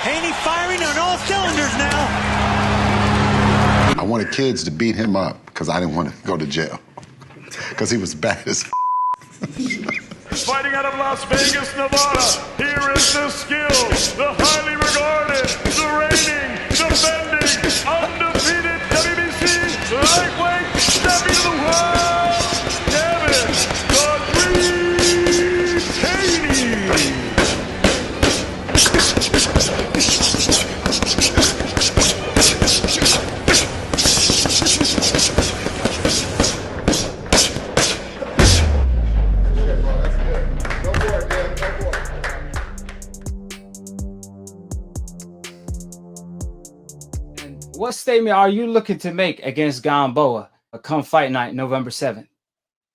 Haney firing on all cylinders now. I wanted kids to beat him up because I didn't want to go to jail because he was bad as Fighting out of Las Vegas, Nevada, here is the skill, the highly regarded, the reigning, defending, undefeated WBC lightweight champion of the world, Devin Haney. What statement are you looking to make against Gamboa come fight night, November 7th?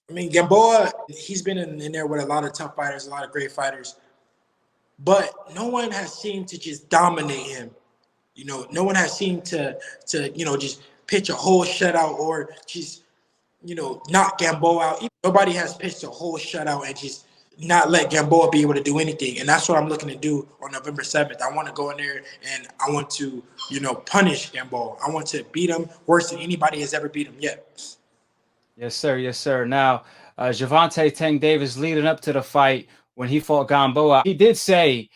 I mean, Gamboa, he's been in there with a lot of tough fighters, a lot of great fighters. But no one has seemed to just dominate him. You know, no one has seemed to just pitch a whole shutout or just, knock Gamboa out. Nobody has pitched a whole shutout and just not let Gamboa be able to do anything. And that's what I'm looking to do on November 7th. I want to go in there and I want to, punish Gamboa. I want to beat him worse than anybody has ever beat him yet. Yes, sir. Yes, sir. Now, Gervonta Tank Davis leading up to the fight when he fought Gamboa, he did say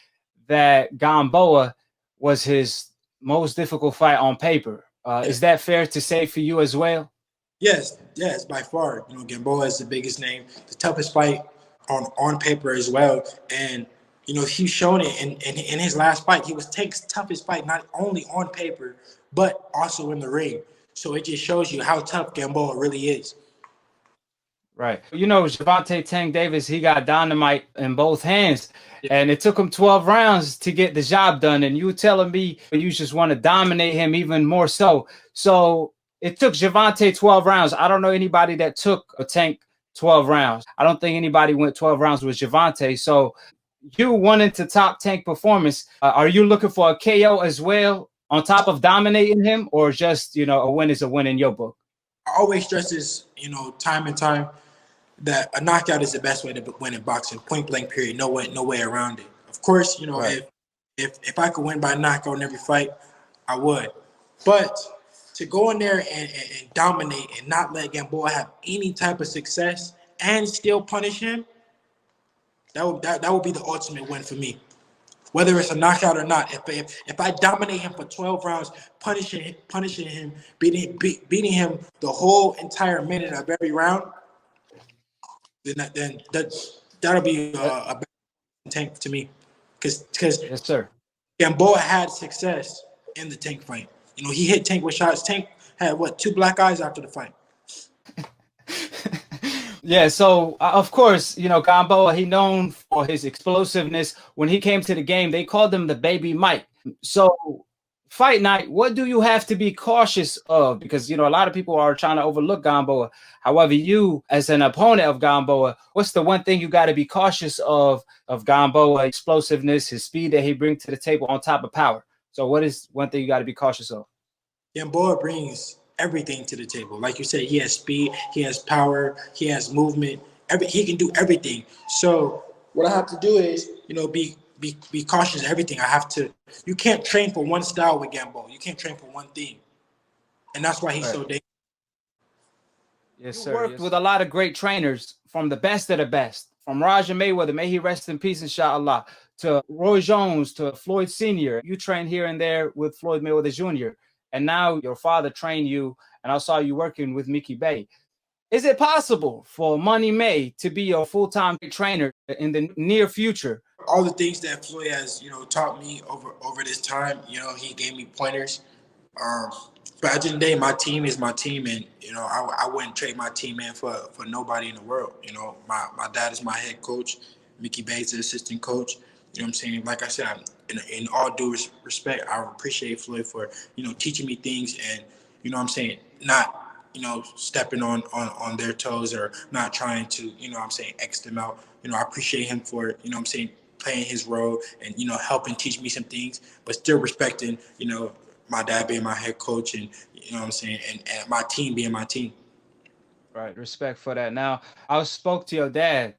that Gamboa was his most difficult fight on paper. Is that fair to say for you as well? Yes, by far. Gamboa is the biggest name, the toughest fight on paper as well. And, he's shown it in his last fight. He was Tank's toughest fight, not only on paper, but also in the ring. So it just shows you how tough Gamboa really is. Right. Gervonta Tank Davis, he got dynamite in both hands. And it took him 12 rounds to get the job done. And you telling me you just want to dominate him even more so. So it took Gervonta 12 rounds. I don't know anybody that took a Tank 12 rounds. I don't think anybody went 12 rounds with Gervonta. So you wanted to top Tank performance. Are you looking for a KO as well on top of dominating him, or just, a win is a win in your book? I always stress this, time and time, that a knockout is the best way to win in boxing. Point blank, period. No way around it. Of course, right. if I could win by knockout in every fight, I would. But to go in there and dominate and not let Gamboa have any type of success and still punish him, that would be the ultimate win for me. Whether it's a knockout or not, if I dominate him for 12 rounds, punishing him, beating him the whole entire minute of every round, then that'll be a better Tank to me, because yes, sir. Gamboa had success in the Tank fight. He hit Tank with shots. Tank had 2 black eyes after the fight. Yeah, so of course, Gamboa, he known for his explosiveness. When he came to the game, they called him the Baby Mike. So fight night, what do you have to be cautious of? Because, a lot of people are trying to overlook Gamboa. However, you, as an opponent of Gamboa, what's the one thing you got to be cautious of Gamboa? Explosiveness, his speed that he brings to the table on top of power. So what is one thing you got to be cautious of? Gamboa brings everything to the table. Like you said, he has speed, he has power, he has movement. He can do everything. So what I have to do is, be cautious of everything. You can't train for one style with Gamboa. You can't train for one thing. And that's why he's so dangerous. Yes, sir. You worked with a lot of great trainers, from the best of the best, from Roger Mayweather, may he rest in peace, inshallah, to Roy Jones, to Floyd Sr. You trained here and there with Floyd Mayweather Jr. And now your father trained you, and I saw you working with Mickey Bay. Is it possible for Money May to be your full-time trainer in the near future? All the things that Floyd has, taught me over this time, he gave me pointers. But at the end of the day, my team is my team, and I wouldn't trade my team in for nobody in the world. My dad is my head coach, Mickey Bay is the assistant coach. You know what I'm saying? Like I said, in all due respect, I appreciate Floyd for teaching me things, and not stepping on their toes or not trying to X them out. I appreciate him for playing his role and helping teach me some things, but still respecting my dad being my head coach, and and my team being my team. Right, respect for that. Now, I spoke to your dad,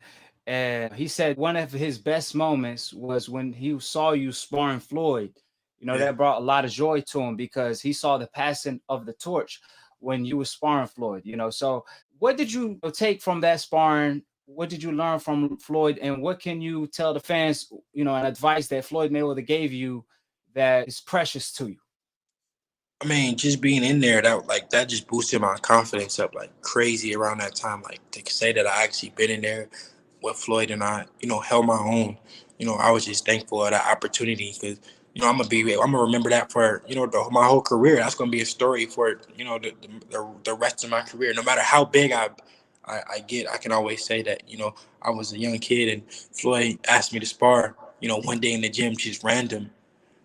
and he said one of his best moments was when he saw you sparring Floyd, You know, that brought a lot of joy to him because he saw the passing of the torch when you were sparring Floyd, you know. So what did you take from that sparring? What did you learn from Floyd? And what can you tell the fans, you know, an advice that Floyd Mayweather gave you that is precious to you? I mean, just being in there, that just boosted my confidence up like crazy around that time. Like, to say that I actually been in there with Floyd and I, you know, held my own. You know, I was just thankful for that opportunity because, you know, I'm gonna remember that for, you know, my whole career. That's gonna be a story for, you know, the rest of my career. No matter how big I get, I can always say that, you know, I was a young kid and Floyd asked me to spar, you know, one day in the gym, just random.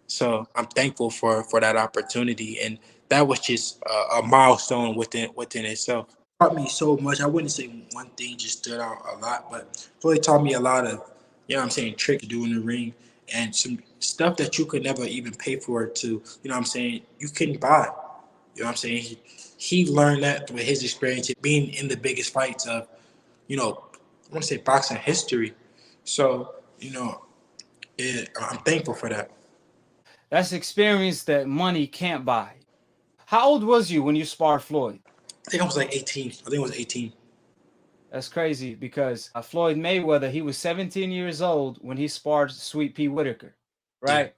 So I'm thankful for that opportunity, and that was just a milestone within itself. Taught me so much. I wouldn't say one thing just stood out a lot, but Floyd taught me a lot of, you know what I'm saying, tricks to do in the ring and some stuff that you could never even pay for to, you know what I'm saying, you couldn't buy. You know what I'm saying? He learned that with his experience being in the biggest fights of, you know, I want to say boxing history. So, you know, I'm thankful for that. That's experience that money can't buy. How old was you when you sparred Floyd? I think I was like 18. I think I was 18. That's crazy because Floyd Mayweather, he was 17 years old when he sparred Sweet Pea Whitaker, right?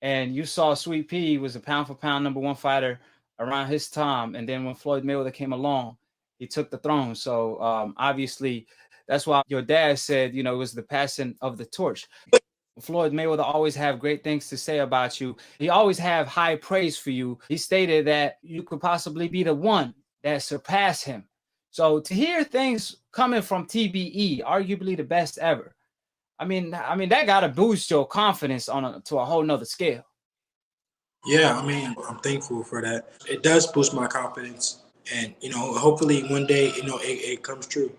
Yeah. And you saw Sweet Pea was a pound for pound #1 fighter around his time. And then when Floyd Mayweather came along, he took the throne. So obviously, that's why your dad said, you know, it was the passing of the torch. Floyd Mayweather always have great things to say about you. He always have high praise for you. He stated that you could possibly be the one that surpassed him. So to hear things coming from TBE, arguably the best ever, I mean that got to boost your confidence to a whole nother scale. Yeah, I mean, I'm thankful for that. It does boost my confidence, and, you know, hopefully one day, you know, it comes true.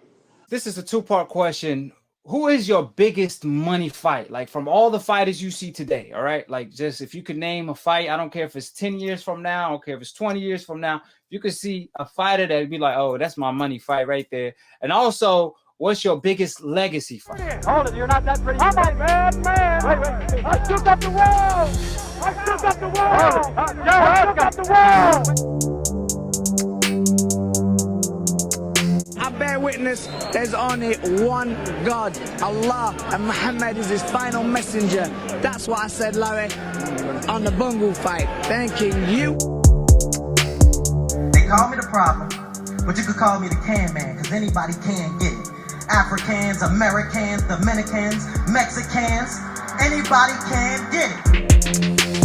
This is a two-part question. Who is your biggest money fight? Like, from all the fighters you see today, all right? Like, just if you could name a fight, I don't care if it's 10 years from now, I don't care if it's 20 years from now, you could see a fighter that'd be like, oh, that's my money fight right there. And also, what's your biggest legacy fight? Hold it, you're not that pretty. I'm a bad man. Wait. I still got the wall. I still got the wall. I still got the wall. I bear witness, there's only one God, Allah, and Muhammad is his final messenger. That's what I said, Larry, on the Bungle fight. Thanking you. They call me the problem, but you could call me the can man, because anybody can get it. Africans, Americans, Dominicans, Mexicans, anybody can get it.